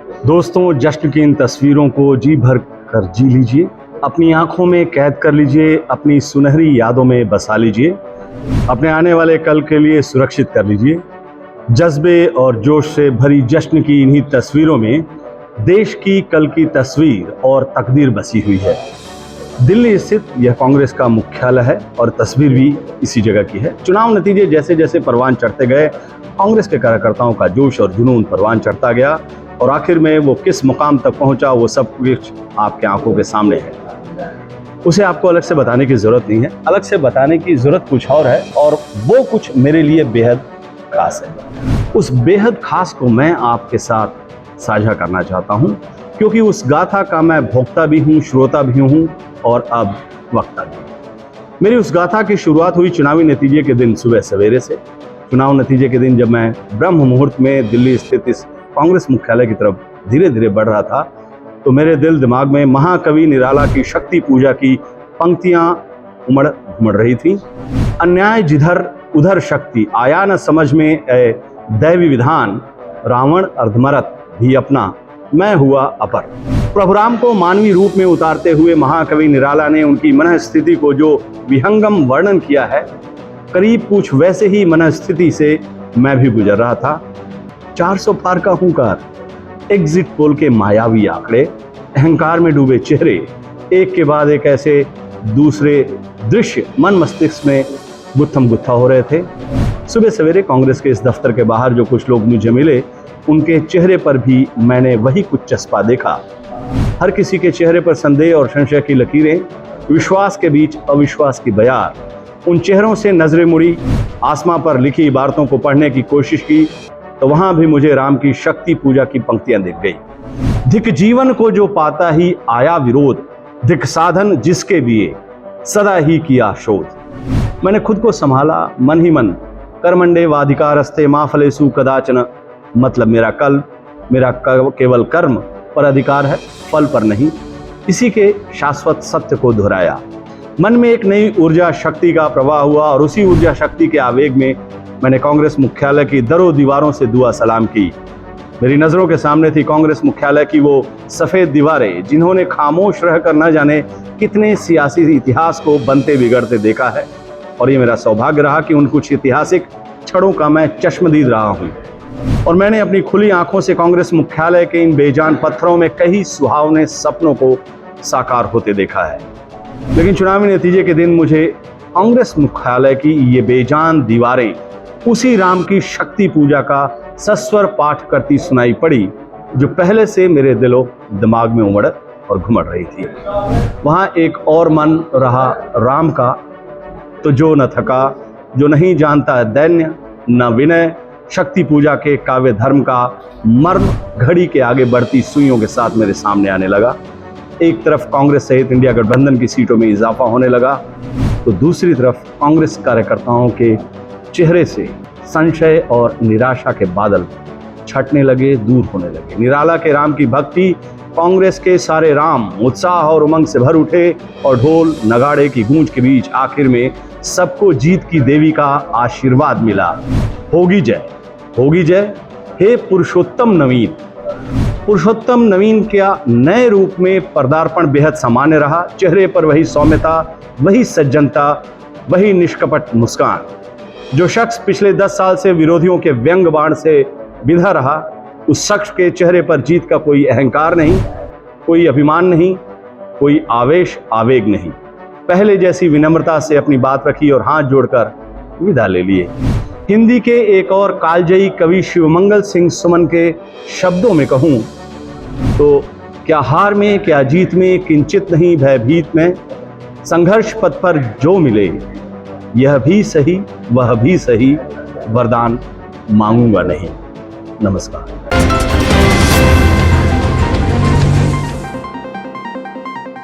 दोस्तों, जश्न की इन तस्वीरों को जी भर कर जी लीजिए, अपनी आंखों में कैद कर लीजिए, अपनी सुनहरी यादों में बसा लीजिए, अपने आने वाले कल के लिए सुरक्षित कर लीजिए। जज्बे और जोश से भरी जश्न की इन्हीं तस्वीरों में देश की कल की तस्वीर और तकदीर बसी हुई है। दिल्ली स्थित यह कांग्रेस का मुख्यालय है और तस्वीर भी इसी जगह की है। चुनाव नतीजे जैसे जैसे परवान चढ़ते गए, कांग्रेस के कार्यकर्ताओं का जोश और जुनून परवान चढ़ता गया और आखिर में वो किस मुकाम तक पहुंचा, वो सब कुछ आपके आंखों के सामने है। उसे आपको अलग से बताने की जरूरत नहीं है। अलग से बताने की जरूरत कुछ और है, और वो कुछ मेरे लिए बेहद खास है। उस बेहद खास को मैं आपके साथ साझा करना चाहता हूं, क्योंकि उस गाथा का मैं भोक्ता भी हूं, श्रोता भी हूं और अब वक्ता भी। मेरी उस गाथा की शुरुआत हुई चुनावी नतीजे के दिन सुबह सवेरे से। चुनाव नतीजे के दिन जब मैं ब्रह्म मुहूर्त में दिल्ली स्थित इस कांग्रेस मुख्यालय की तरफ धीरे धीरे बढ़ रहा था, तो मेरे दिल दिमाग में महाकवि निराला की शक्ति पूजा की पंक्तियां उमड़ घुमड़ रही थी। अन्याय जिधर उधर शक्ति, आया न समझ में दैवी विधान, रावण अर्धमरत भी अपना, मैं हुआ अपर। प्रभु राम को मानवीय रूप में उतारते हुए महाकवि निराला ने उनकी मनःस्थिति को जो विहंगम वर्णन किया है, करीब कुछ वैसे ही मनःस्थिति से मैं भी गुजर रहा था। 400 पार का हुंकार, एग्जिट पोल के मायावी आंकड़े, अहंकार में डूबे चेहरे, एक के बाद एक ऐसे दूसरे दृश्य मन मस्तिष्क में गुत्थम गुत्था हो रहे थे। सुबह सवेरे कांग्रेस के इस दफ्तर के बाहर जो कुछ लोग मुझे मिले, उनके चेहरे पर भी मैंने वही कुछ चस्पा देखा। हर किसी के चेहरे पर संदेह और संशय की लकीरें, विश्वास के बीच अविश्वास की बयार। उन चेहरों से नजरें मुड़ी, आसमां पर लिखी इबारतों को पढ़ने की कोशिश की, तो वहां भी मुझे राम की शक्ति पूजा की पंक्तियां दिख गई। धिक जीवन को जो पाता ही आया विरोध, धिक साधन जिसके दिए सदा ही किया शोध। मैंने खुद को संभाला मन ही मन, कर्मंडे वाधिकारस्ते मा फलेषु कदाचन। मतलब मेरा केवल कर्म पर अधिकार है, फल पर नहीं। इसी के शाश्वत सत्य को दोहराया। मन में एक नई ऊर्जा शक्ति का प्रवाह हुआ और उसी ऊर्जा शक्ति के आवेग में मैंने कांग्रेस मुख्यालय की दरों दीवारों से दुआ सलाम की। मेरी नजरों के सामने थी कांग्रेस मुख्यालय की वो सफेद दीवारें, जिन्होंने खामोश रहकर न जाने कितने सियासी इतिहास को बनते बिगड़ते देखा है। और ये मेरा सौभाग्य रहा कि उन कुछ ऐतिहासिक क्षणों का मैं चश्मदीद रहा हूँ, और मैंने अपनी खुली आंखों से कांग्रेस मुख्यालय के इन बेजान पत्थरों में कई सुहावने सपनों को साकार होते देखा है। लेकिन चुनावी नतीजे के दिन मुझे कांग्रेस मुख्यालय की ये बेजान दीवारें उसी राम की शक्ति पूजा का सस्वर पाठ करती सुनाई पड़ी, जो पहले से मेरे दिलो दिमाग में उमड़ और घुमड़ रही थी। वहां एक और मन रहा राम का, तो जो न थका, जो नहीं जानता दैन्य न विनय, शक्ति पूजा के काव्य धर्म का मर्म घड़ी के आगे बढ़ती सुइयों के साथ मेरे सामने आने लगा। एक तरफ कांग्रेस सहित इंडिया गठबंधन की सीटों में इजाफा होने लगा, तो दूसरी तरफ कांग्रेस कार्यकर्ताओं के चेहरे से संशय और निराशा के बादल छटने लगे, दूर होने लगे। निराला के राम की भक्ति, कांग्रेस के सारे राम उत्साह और उमंग से भर उठे, और ढोल नगाड़े की गूंज के बीच आखिर में सबको जीत की देवी का आशीर्वाद मिला। होगी जय, होगी जय, हे पुरुषोत्तम नवीन। पुरुषोत्तम नवीन क्या नए रूप में पदार्पण बेहद सामान्य रहा। चेहरे पर वही सौम्यता, वही सज्जनता, वही निष्कपट मुस्कान। जो शख्स पिछले 10 साल से विरोधियों के व्यंग बाण से बिंधा रहा, उस शख्स के चेहरे पर जीत का कोई अहंकार नहीं, कोई अभिमान नहीं, कोई आवेश आवेग नहीं। पहले जैसी विनम्रता से अपनी बात रखी और हाथ जोड़कर विदा ले लिए। हिंदी के एक और कालजयी कवि शिवमंगल सिंह सुमन के शब्दों में कहूं तो, क्या हार में क्या जीत में किंचित नहीं भयभीत में, संघर्ष पथ पर जो मिले यह भी सही वह भी सही, वरदान मांगूंगा नहीं। नमस्कार।